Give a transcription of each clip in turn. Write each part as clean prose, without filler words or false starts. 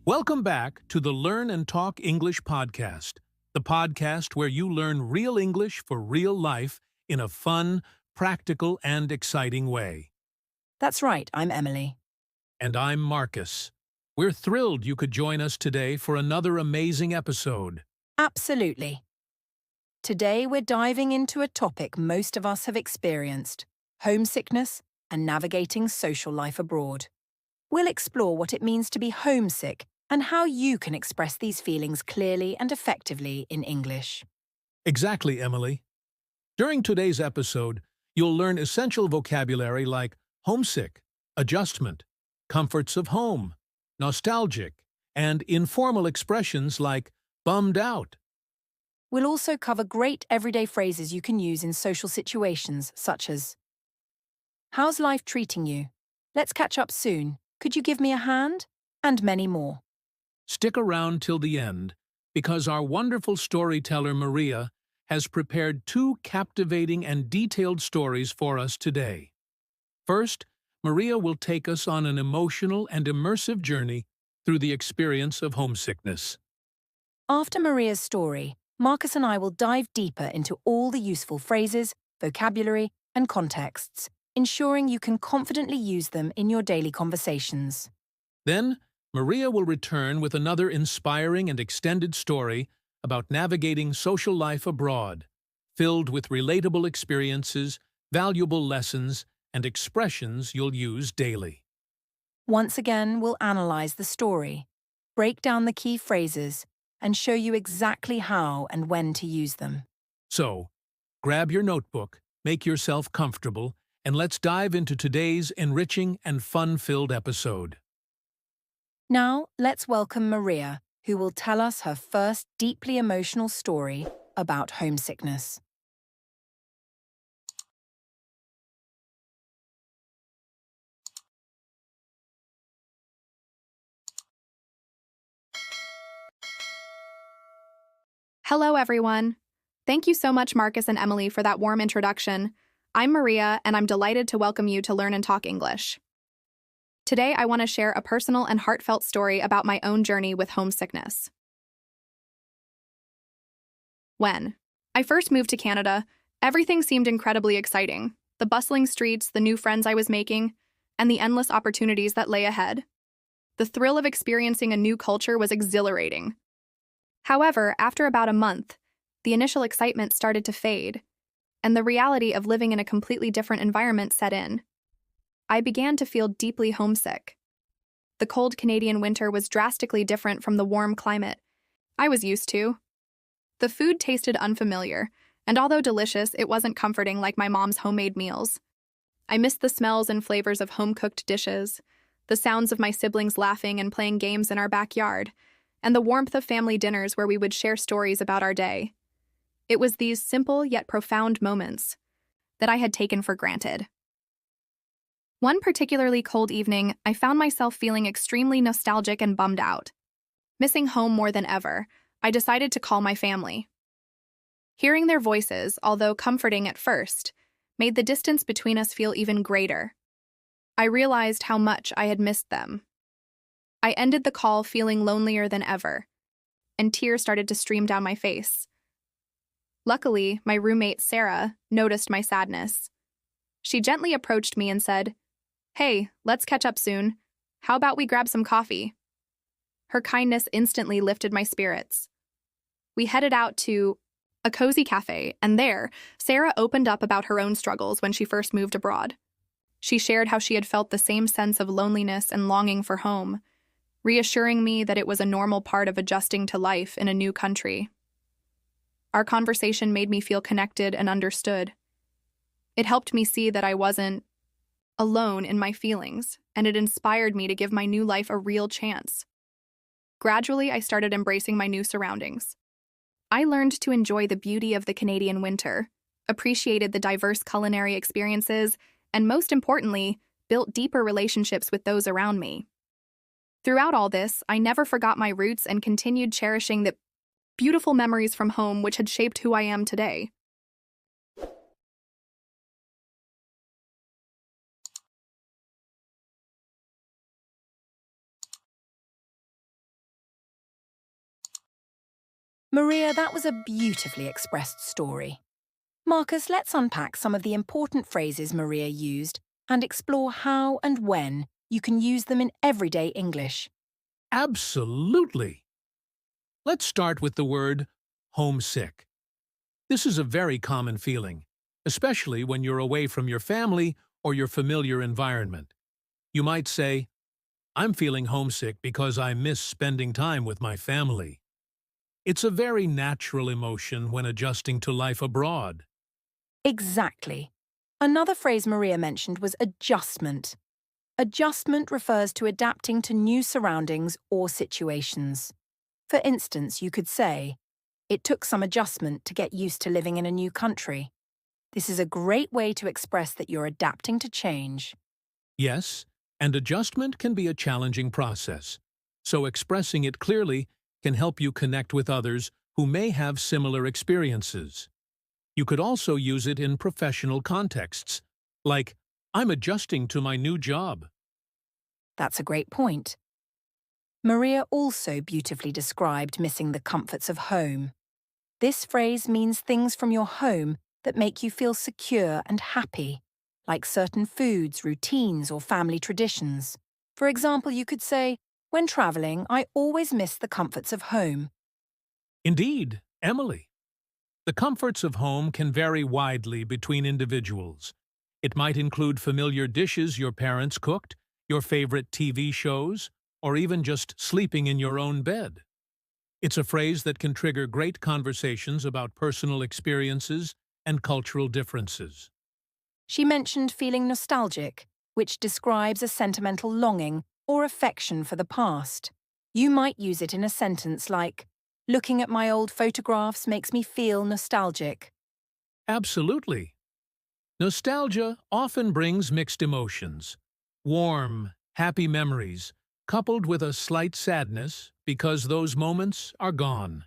Welcome back to the Learn and Talk English podcast, the podcast where you learn real English for real life in a fun, practical, and exciting way. That's right, I'm Emily. And I'm Marcus. We're thrilled you could join us today for another amazing episode. Absolutely. Today we're diving into a topic most of us have experienced: homesickness and navigating social life abroad. We'll explore what it means to be homesick and how you can express these feelings clearly and effectively in English. Exactly, Emily. During today's episode, you'll learn essential vocabulary like homesick, adjustment, comforts of home, nostalgic, and informal expressions like bummed out. We'll also cover great everyday phrases you can use in social situations, such as, "How's life treating you? Let's catch up soon. Could you give me a hand?" And many more. Stick around till the end, because our wonderful storyteller Maria has prepared two captivating and detailed stories for us today. First, Maria will take us on an emotional and immersive journey through the experience of homesickness. After Maria's story, Marcus and I will dive deeper into all the useful phrases, vocabulary, and contexts, ensuring you can confidently use them in your daily conversations. Then, Maria will return with another inspiring and extended story about navigating social life abroad, filled with relatable experiences, valuable lessons, and expressions you'll use daily. Once again, we'll analyze the story, break down the key phrases, and show you exactly how and when to use them. So, grab your notebook, make yourself comfortable, and let's dive into today's enriching and fun-filled episode. Now, let's welcome Maria, who will tell us her first deeply emotional story about homesickness. Hello, everyone. Thank you so much, Marcus and Emily, for that warm introduction. I'm Maria, and I'm delighted to welcome you to Learn and Talk English. Today, I want to share a personal and heartfelt story about my own journey with homesickness. When I first moved to Canada, everything seemed incredibly exciting. The bustling streets, the new friends I was making, and the endless opportunities that lay ahead. The thrill of experiencing a new culture was exhilarating. However, after about a month, the initial excitement started to fade, and the reality of living in a completely different environment set in. I began to feel deeply homesick. The cold Canadian winter was drastically different from the warm climate I was used to. The food tasted unfamiliar, and although delicious, it wasn't comforting like my mom's homemade meals. I missed the smells and flavors of home-cooked dishes, the sounds of my siblings laughing and playing games in our backyard, and the warmth of family dinners where we would share stories about our day. It was these simple yet profound moments that I had taken for granted. One particularly cold evening, I found myself feeling extremely nostalgic and bummed out. Missing home more than ever, I decided to call my family. Hearing their voices, although comforting at first, made the distance between us feel even greater. I realized how much I had missed them. I ended the call feeling lonelier than ever, and tears started to stream down my face. Luckily, my roommate, Sarah, noticed my sadness. She gently approached me and said, "Hey, let's catch up soon. How about we grab some coffee?" Her kindness instantly lifted my spirits. We headed out to a cozy cafe, and there, Sarah opened up about her own struggles when she first moved abroad. She shared how she had felt the same sense of loneliness and longing for home, reassuring me that it was a normal part of adjusting to life in a new country. Our conversation made me feel connected and understood. It helped me see that I wasn't alone in my feelings, and it inspired me to give my new life a real chance. Gradually, I started embracing my new surroundings. I learned to enjoy the beauty of the Canadian winter, appreciated the diverse culinary experiences, and most importantly, built deeper relationships with those around me. Throughout all this, I never forgot my roots and continued cherishing the beautiful memories from home which had shaped who I am today. Maria, that was a beautifully expressed story. Marcus, let's unpack some of the important phrases Maria used and explore how and when you can use them in everyday English. Absolutely! Let's start with the word homesick. This is a very common feeling, especially when you're away from your family or your familiar environment. You might say, "I'm feeling homesick because I miss spending time with my family." It's a very natural emotion when adjusting to life abroad. Exactly. Another phrase Maria mentioned was adjustment. Adjustment refers to adapting to new surroundings or situations. For instance, you could say, "It took some adjustment to get used to living in a new country." This is a great way to express that you're adapting to change. Yes, and adjustment can be a challenging process, so expressing it clearly can help you connect with others who may have similar experiences. You could also use it in professional contexts, like, "I'm adjusting to my new job." That's a great point. Maria also beautifully described missing the comforts of home. This phrase means things from your home that make you feel secure and happy, like certain foods, routines, or family traditions. For example, you could say, "When traveling, I always miss the comforts of home." Indeed, Emily. The comforts of home can vary widely between individuals. It might include familiar dishes your parents cooked, your favorite TV shows, or even just sleeping in your own bed. It's a phrase that can trigger great conversations about personal experiences and cultural differences. She mentioned feeling nostalgic, which describes a sentimental longing or affection for the past. You might use it in a sentence like, "Looking at my old photographs makes me feel nostalgic." Absolutely. Nostalgia often brings mixed emotions. Warm, happy memories, coupled with a slight sadness because those moments are gone.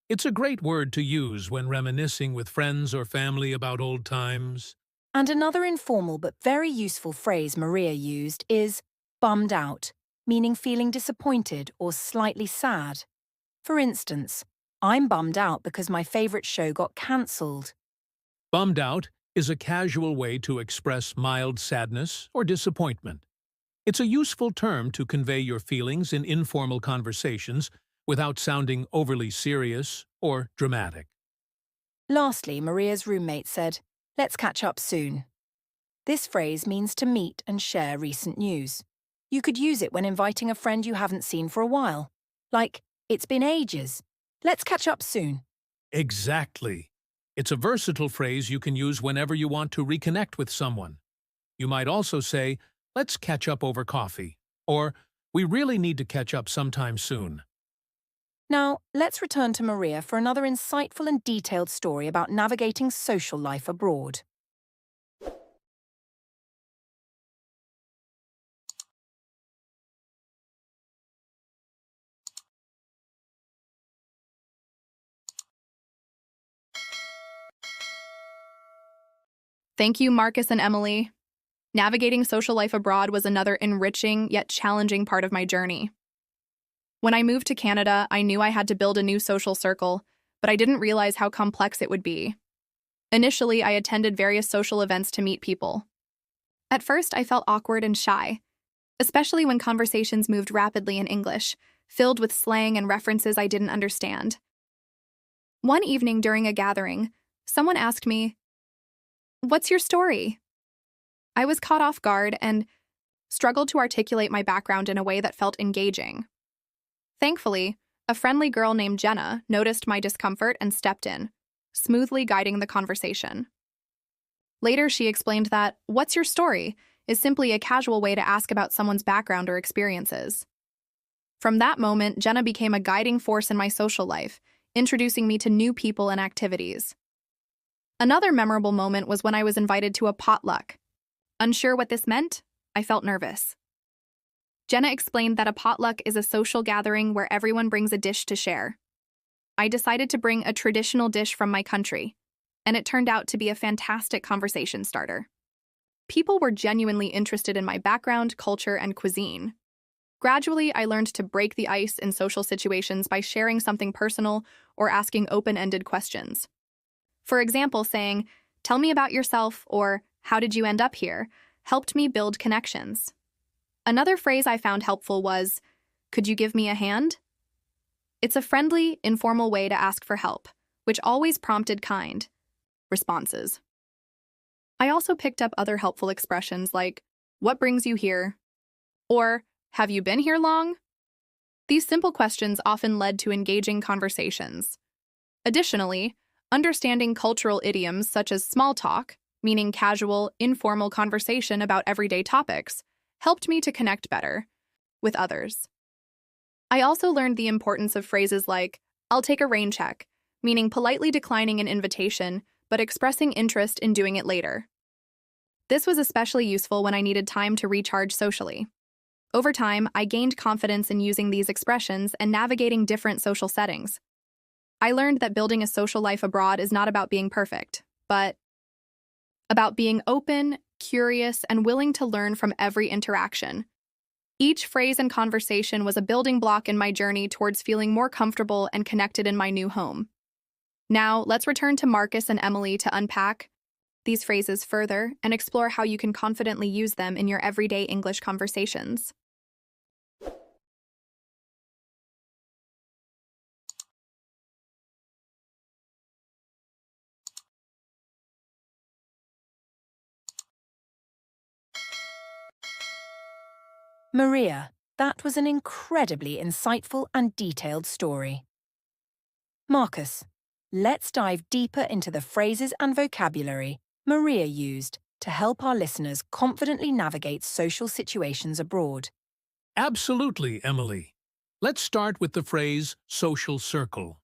It's a great word to use when reminiscing with friends or family about old times. And another informal but very useful phrase Maria used is bummed out, meaning feeling disappointed or slightly sad. For instance, "I'm bummed out because my favourite show got cancelled." Bummed out is a casual way to express mild sadness or disappointment. It's a useful term to convey your feelings in informal conversations without sounding overly serious or dramatic. Lastly, Maria's roommate said, "Let's catch up soon." This phrase means to meet and share recent news. You could use it when inviting a friend you haven't seen for a while. Like, "It's been ages. Let's catch up soon." Exactly. It's a versatile phrase you can use whenever you want to reconnect with someone. You might also say, "Let's catch up over coffee," or "We really need to catch up sometime soon." Now, let's return to Maria for another insightful and detailed story about navigating social life abroad. Thank you, Marcus and Emily. Navigating social life abroad was another enriching yet challenging part of my journey. When I moved to Canada, I knew I had to build a new social circle, but I didn't realize how complex it would be. Initially, I attended various social events to meet people. At first, I felt awkward and shy, especially when conversations moved rapidly in English, filled with slang and references I didn't understand. One evening during a gathering, someone asked me, "What's your story?" I was caught off guard and struggled to articulate my background in a way that felt engaging. Thankfully, a friendly girl named Jenna noticed my discomfort and stepped in, smoothly guiding the conversation. Later, she explained that "what's your story" is simply a casual way to ask about someone's background or experiences. From that moment, Jenna became a guiding force in my social life, introducing me to new people and activities. Another memorable moment was when I was invited to a potluck. Unsure what this meant, I felt nervous. Jenna explained that a potluck is a social gathering where everyone brings a dish to share. I decided to bring a traditional dish from my country, and it turned out to be a fantastic conversation starter. People were genuinely interested in my background, culture, and cuisine. Gradually, I learned to break the ice in social situations by sharing something personal or asking open-ended questions. For example, saying, "Tell me about yourself," or "How did you end up here?" helped me build connections. Another phrase I found helpful was, "Could you give me a hand?" It's a friendly, informal way to ask for help, which always prompted kind responses. I also picked up other helpful expressions like, "What brings you here?" or "Have you been here long?" These simple questions often led to engaging conversations. Additionally, understanding cultural idioms such as small talk, meaning casual, informal conversation about everyday topics, helped me to connect better with others. I also learned the importance of phrases like, "I'll take a rain check," meaning politely declining an invitation but expressing interest in doing it later. This was especially useful when I needed time to recharge socially. Over time, I gained confidence in using these expressions and navigating different social settings. I learned that building a social life abroad is not about being perfect, but about being open, curious, and willing to learn from every interaction. Each phrase and conversation was a building block in my journey towards feeling more comfortable and connected in my new home. Now, let's return to Marcus and Emily to unpack these phrases further and explore how you can confidently use them in your everyday English conversations. Maria, that was an incredibly insightful and detailed story. Marcus, let's dive deeper into the phrases and vocabulary Maria used to help our listeners confidently navigate social situations abroad. Absolutely, Emily. Let's start with the phrase social circle.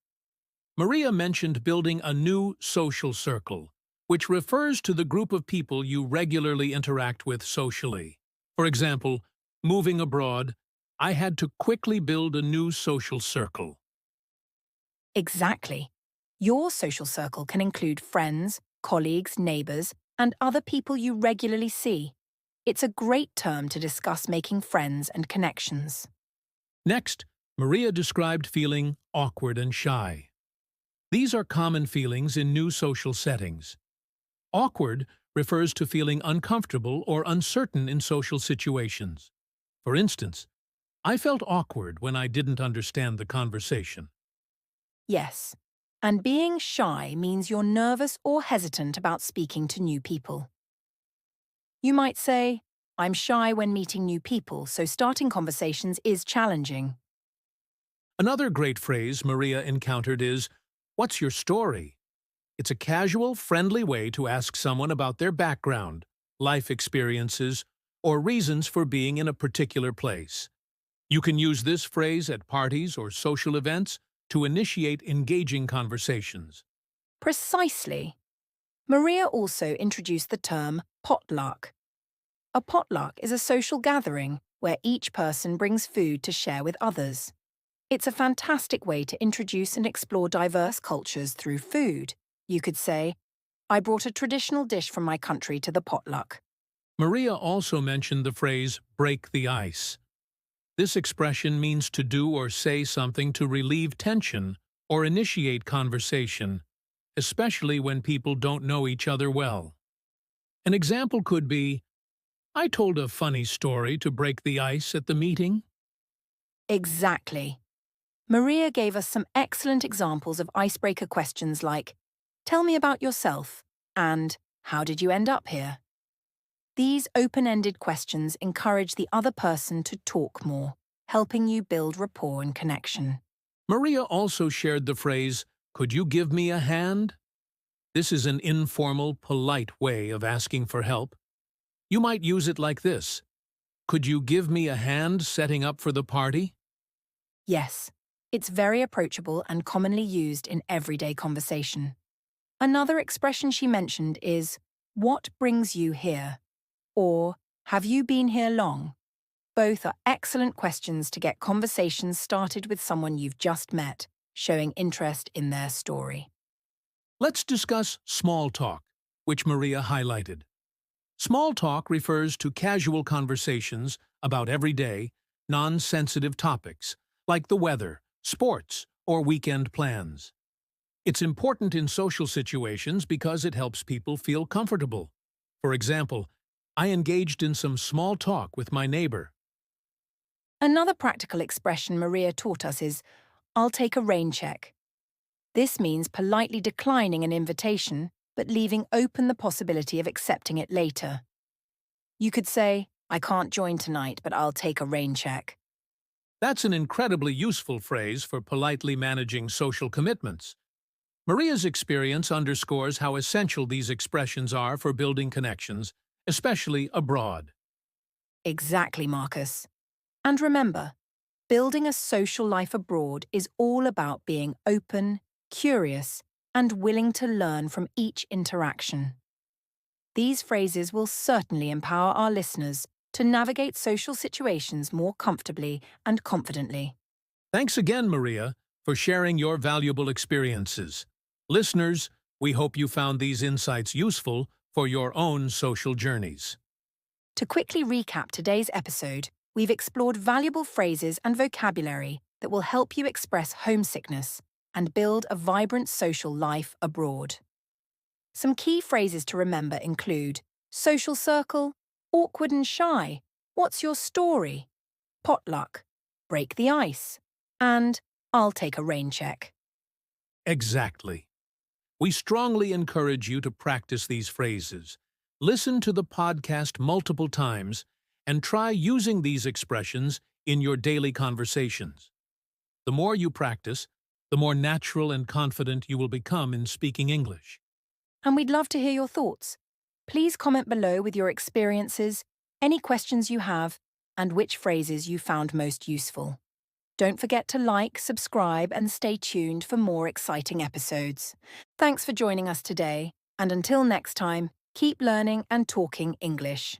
Maria mentioned building a new social circle, which refers to the group of people you regularly interact with socially. For example, moving abroad, I had to quickly build a new social circle. Exactly. Your social circle can include friends, colleagues, neighbours, and other people you regularly see. It's a great term to discuss making friends and connections. Next, Maria described feeling awkward and shy. These are common feelings in new social settings. Awkward refers to feeling uncomfortable or uncertain in social situations. For instance, I felt awkward when I didn't understand the conversation. Yes, and being shy means you're nervous or hesitant about speaking to new people. You might say, "I'm shy when meeting new people, so starting conversations is challenging." Another great phrase Maria encountered is, "What's your story?" It's a casual, friendly way to ask someone about their background, life experiences, or reasons for being in a particular place. You can use this phrase at parties or social events to initiate engaging conversations. Precisely. Maria also introduced the term potluck. A potluck is a social gathering where each person brings food to share with others. It's a fantastic way to introduce and explore diverse cultures through food. You could say, "I brought a traditional dish from my country to the potluck." Maria also mentioned the phrase, "break the ice." This expression means to do or say something to relieve tension or initiate conversation, especially when people don't know each other well. An example could be, "I told a funny story to break the ice at the meeting." Exactly. Maria gave us some excellent examples of icebreaker questions like, "Tell me about yourself," and "How did you end up here?" These open-ended questions encourage the other person to talk more, helping you build rapport and connection. Maria also shared the phrase, "Could you give me a hand?" This is an informal, polite way of asking for help. You might use it like this: "Could you give me a hand setting up for the party?" Yes, it's very approachable and commonly used in everyday conversation. Another expression she mentioned is, "What brings you here?" or "Have you been here long?" Both are excellent questions to get conversations started with someone you've just met, showing interest in their story. Let's discuss small talk, which Maria highlighted. Small talk refers to casual conversations about everyday non-sensitive topics, like the weather, sports, or weekend plans. It's important in social situations because it helps people feel comfortable. For example, I engaged in some small talk with my neighbor. Another practical expression Maria taught us is, "I'll take a rain check." This means politely declining an invitation, but leaving open the possibility of accepting it later. You could say, "I can't join tonight, but I'll take a rain check." That's an incredibly useful phrase for politely managing social commitments. Maria's experience underscores how essential these expressions are for building connections, especially abroad. Exactly, Marcus. And remember, building a social life abroad is all about being open, curious, and willing to learn from each interaction. These phrases will certainly empower our listeners to navigate social situations more comfortably and confidently. Thanks again, Maria, for sharing your valuable experiences. Listeners, we hope you found these insights useful for your own social journeys. To quickly recap today's episode, we've explored valuable phrases and vocabulary that will help you express homesickness and build a vibrant social life abroad. Some key phrases to remember include social circle, awkward and shy, what's your story, potluck, break the ice, and I'll take a rain check. Exactly. We strongly encourage you to practice these phrases. Listen to the podcast multiple times and try using these expressions in your daily conversations. The more you practice, the more natural and confident you will become in speaking English. And we'd love to hear your thoughts. Please comment below with your experiences, any questions you have, and which phrases you found most useful. Don't forget to like, subscribe, and stay tuned for more exciting episodes. Thanks for joining us today, and until next time, keep learning and talking English.